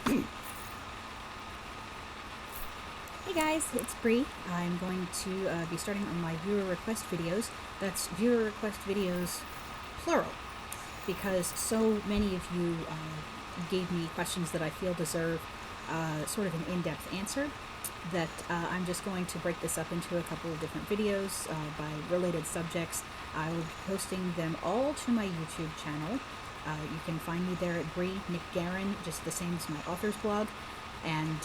Hey guys, it's Bree. I'm going to be starting on my viewer request videos. That's viewer request videos, plural, because so many of you gave me questions that I feel deserve sort of an in-depth answer, that I'm just going to break this up into a couple of different videos by related subjects. I will be posting them all to my YouTube channel. You can find me there at Bree Nick Guerin, just the same as my author's blog, and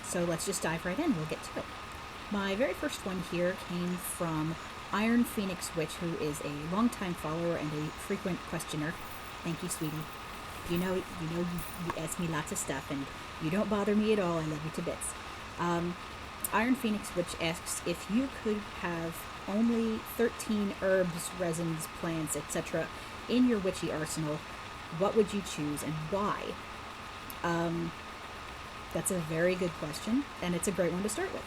so let's just dive right in. We'll get to it. My very first one here came from IronPhoenixWitch, who is a longtime follower and a frequent questioner. Thank you, sweetie. You ask me lots of stuff, and you don't bother me at all. I love you to bits. IronPhoenixWitch asks if you could have only 13 herbs, resins, plants, etc. in your witchy arsenal, what would you choose and why? That's a very good question, and it's a great one to start with.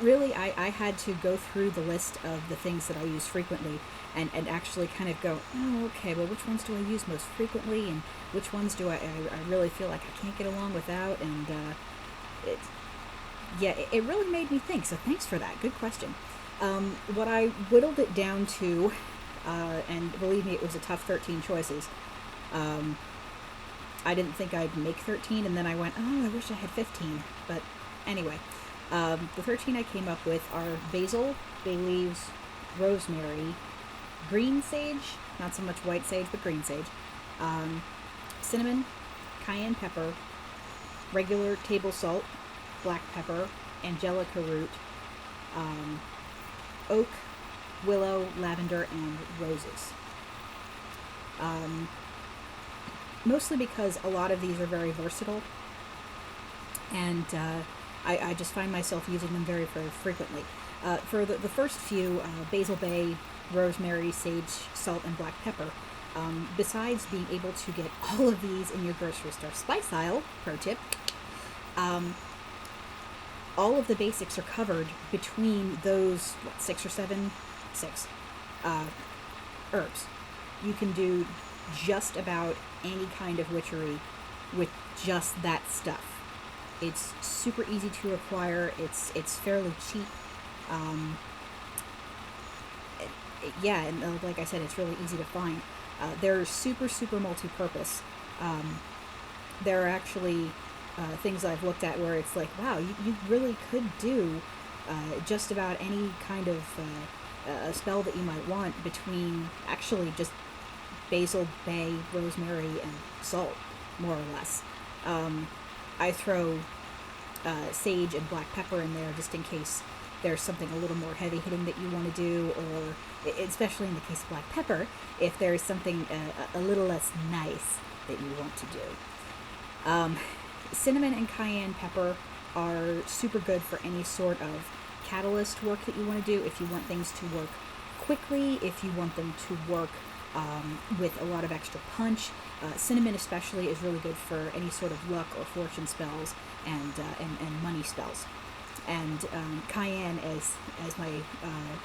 Really, I had to go through the list of the things that I use frequently and actually kind of go, oh, okay, well, which ones do I use most frequently, and which ones do I really feel like I can't get along without, and it really made me think, so thanks for that. Good question. What I whittled it down to, and believe me, it was a tough 13 choices. I didn't think I'd make 13, and then I went, oh, I wish I had 15. But anyway, the 13 I came up with are basil, bay leaves, rosemary, green sage, not so much white sage, but green sage, cinnamon, cayenne pepper, regular table salt, black pepper, angelica root, oak, willow, lavender, and roses. Mostly because a lot of these are very versatile, and I just find myself using them very, very frequently. For the first few, basil, bay, rosemary, sage, salt, and black pepper, besides being able to get all of these in your grocery store spice aisle, pro tip, all of the basics are covered between those, six herbs. You can do just about any kind of witchery with just that stuff. It's super easy to acquire. It's fairly cheap. And like I said, it's really easy to find. They're super multi-purpose. There are actually things I've looked at where it's like, wow, you really could do just about any kind of a spell that you might want between actually just basil, bay, rosemary, and salt, more or less. I throw sage and black pepper in there just in case there's something a little more heavy hitting that you want to do, or especially in the case of black pepper, if there's something a little less nice that you want to do. Cinnamon and cayenne pepper are super good for any sort of catalyst work that you want to do, if you want things to work quickly, if you want them to work with a lot of extra punch. Cinnamon especially is really good for any sort of luck or fortune spells and money spells. And cayenne, as my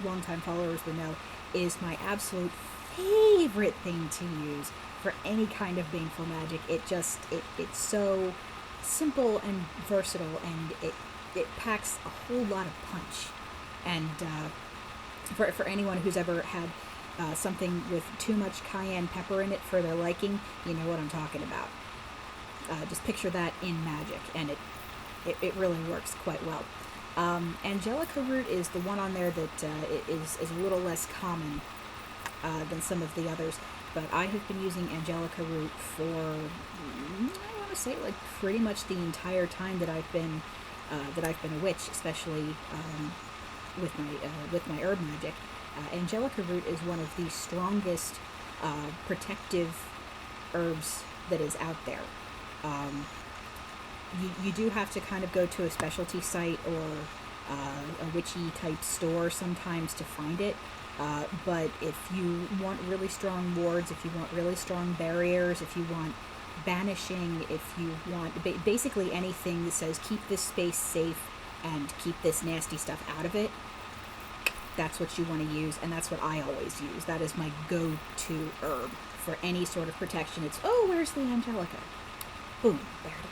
longtime followers would know, is my absolute favorite thing to use for any kind of baneful magic. It's so simple and versatile, and it packs a whole lot of punch. And for anyone who's ever had something with too much cayenne pepper in it for their liking, you know what I'm talking about. Just picture that in magic, and it really works quite well. Angelica root is the one on there that is a little less common than some of the others, but I have been using angelica root for, I want to say, like pretty much the entire time that I've been a witch, especially with my herb magic. Angelica root is one of the strongest protective herbs that is out there. You do have to kind of go to a specialty site or a witchy type store sometimes to find it. But if you want really strong wards, if you want really strong barriers, if you want banishing, if you want basically anything that says keep this space safe and keep this nasty stuff out of it, that's what you want to use, and that's what I always use. That is my go-to herb for any sort of protection. It's, oh, where's the Angelica? Boom, there it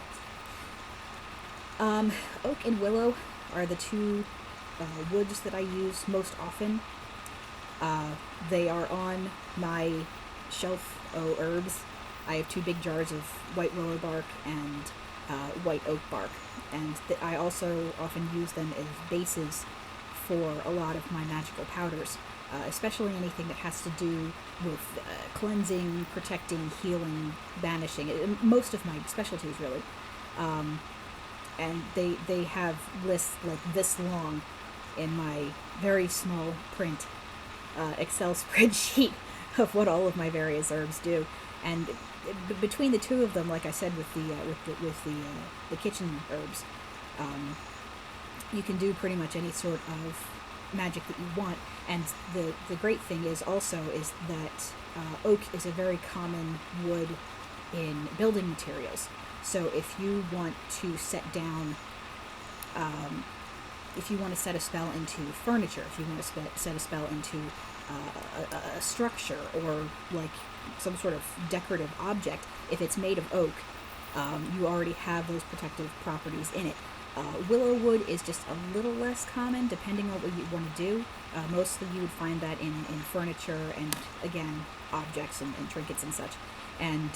is. Oak and willow are the two woods that I use most often. They are on my shelf of herbs. I have 2 big jars of white willow bark and white oak bark, and I also often use them as bases for a lot of my magical powders, especially anything that has to do with cleansing, protecting, healing, banishing. Most of my specialties, really. And they have lists like this long in my very small print Excel spreadsheet of what all of my various herbs do. And between the 2 of them, like I said, with the kitchen herbs, you can do pretty much any sort of magic that you want. And the great thing is that oak is a very common wood in building materials. So if you want to set down, if you want to set a spell into furniture, if you want to set a spell into a structure or like some sort of decorative object, if it's made of oak, you already have those protective properties in it. Willow wood is just a little less common, depending on what you want to do. Mostly you would find that in furniture and, again, objects and trinkets and such. And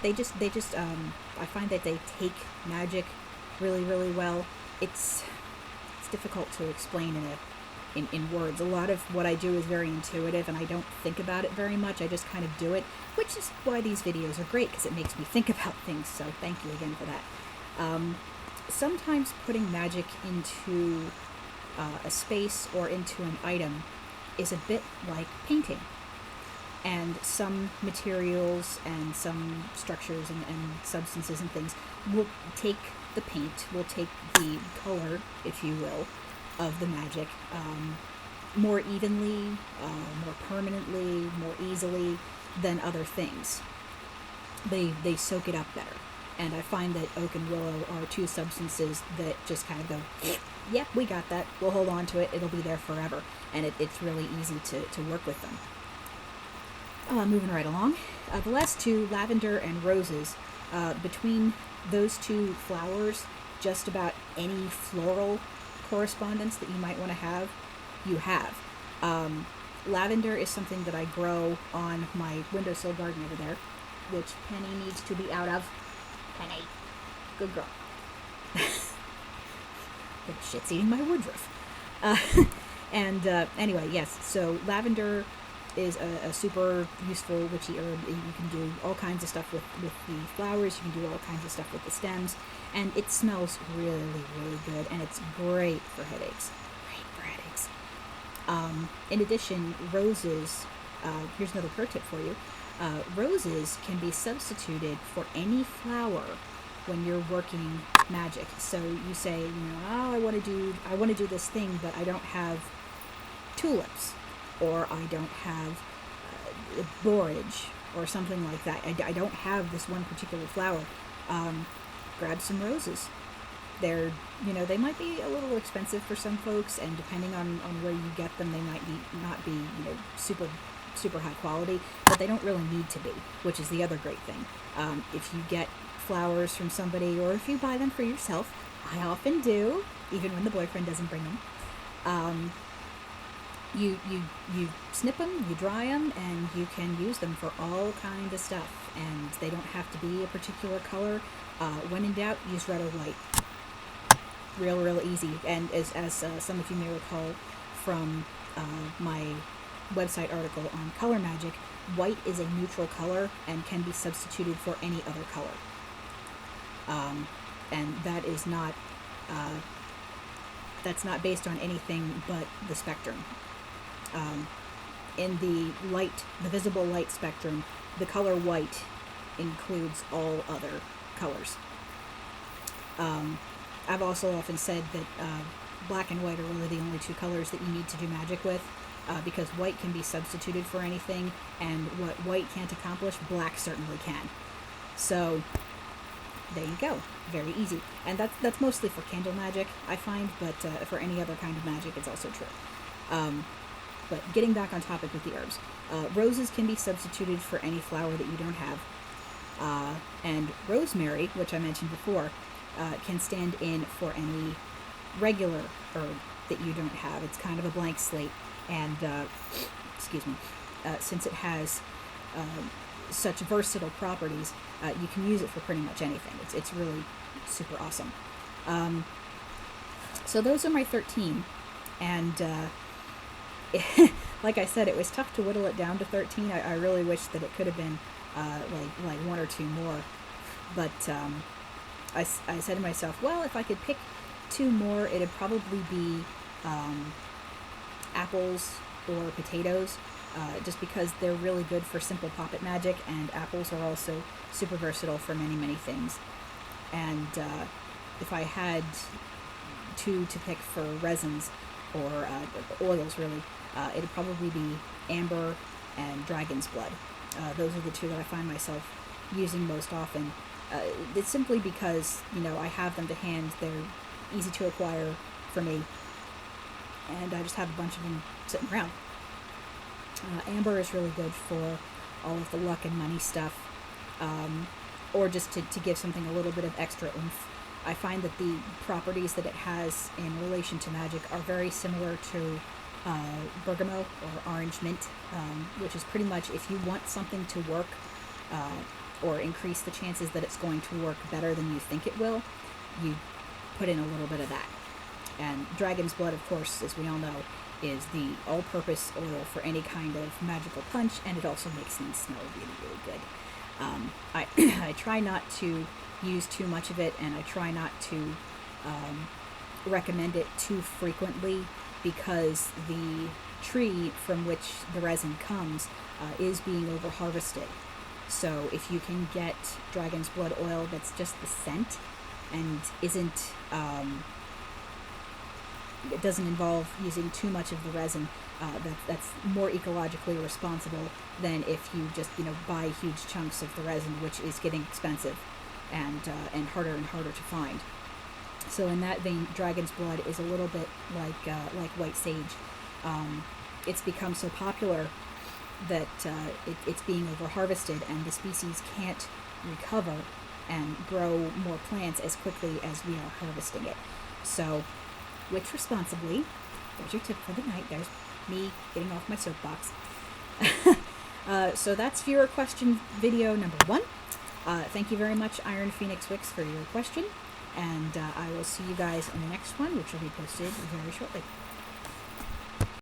they just I find that they take magic really, really well. It's difficult to explain in words. A lot of what I do is very intuitive, and I don't think about it very much. I just kind of do it, which is why these videos are great, because it makes me think about things. So thank you again for that. Sometimes putting magic into a space or into an item is a bit like painting. And some materials and some structures and substances and things will take the paint, will take the color, if you will, of the magic more evenly, more permanently, more easily than other things. They soak it up better. And I find that oak and willow are 2 substances that just kind of go, yep, we got that. We'll hold on to it. It'll be there forever. And it's really easy to work with them. Moving right along. The last 2, lavender and roses. Between those 2 flowers, just about any floral correspondence that you might want to have, you have. Lavender is something that I grow on my windowsill garden over there, which Penny needs to be out of. Penny. Good girl. The shit's eating my woodruff. Anyway, yes, so lavender is a super useful witchy herb. You can do all kinds of stuff with the flowers. You can do all kinds of stuff with the stems. And it smells really, really good. And it's great for headaches. In addition, roses, here's another pro tip for you. Roses can be substituted for any flower when you're working magic. So you say, oh, I want to do this thing, but I don't have tulips, or I don't have borage, or something like that. I don't have this one particular flower. Grab some roses. They're, they might be a little expensive for some folks, and depending on where you get them, they might not be, super, super high quality, but they don't really need to be, which is the other great thing. If you get flowers from somebody, or if you buy them for yourself, I often do, even when the boyfriend doesn't bring them, you snip them, you dry them, and you can use them for all kinds of stuff, and they don't have to be a particular color. When in doubt, use red or white. Real easy. And as some of you may recall from my website article on color magic, white is a neutral color and can be substituted for any other color. And that is not that's not based on anything but the spectrum. In the visible light spectrum, the color white includes all other colors. I've also often said that black and white are really the only 2 colors that you need to do magic with, because white can be substituted for anything, and what white can't accomplish, black certainly can. So there you go. Very easy. And that's mostly for candle magic, I find, but for any other kind of magic, it's also true. But getting back on topic with the herbs, roses can be substituted for any flower that you don't have. And rosemary, which I mentioned before, can stand in for any regular herb that you don't have. It's kind of a blank slate, and excuse me, since it has such versatile properties, you can use it for pretty much anything. It's really super awesome. So those are my 13, and like I said, it was tough to whittle it down to 13. I really wish that it could have been like one or two more, but I said to myself, well, if I could pick 2 more, it'd probably be apples or potatoes, just because they're really good for simple poppet magic, and apples are also super versatile for many, many things. And if I had 2 to pick for resins, or oils really, it'd probably be amber and dragon's blood. Those are the 2 that I find myself using most often. It's simply because, I have them to hand. They're easy to acquire for me, and I just have a bunch of them sitting around. Amber is really good for all of the luck and money stuff, or just to give something a little bit of extra oomph. I find that the properties that it has in relation to magic are very similar to bergamot or orange mint, which is pretty much, if you want something to work or increase the chances that it's going to work better than you think it will, you put in a little bit of that. And dragon's blood, of course, as we all know, is the all-purpose oil for any kind of magical punch, and it also makes things smell really, really good. I try not to use too much of it, and I try not to recommend it too frequently, because the tree from which the resin comes is being over-harvested. So if you can get dragon's blood oil that's just the scent and isn't it doesn't involve using too much of the resin, that's more ecologically responsible than if you just buy huge chunks of the resin, which is getting expensive and harder and harder to find. So in that vein, dragon's blood is a little bit like white sage. It's become so popular that it's being over-harvested, and the species can't recover and grow more plants as quickly as we are harvesting it. So, witch responsibly. There's your tip for the night. There's me getting off my soapbox. So that's viewer question video number 1. Thank you very much, IronPhoenixWitch, for your question. And I will see you guys in the next one, which will be posted very shortly.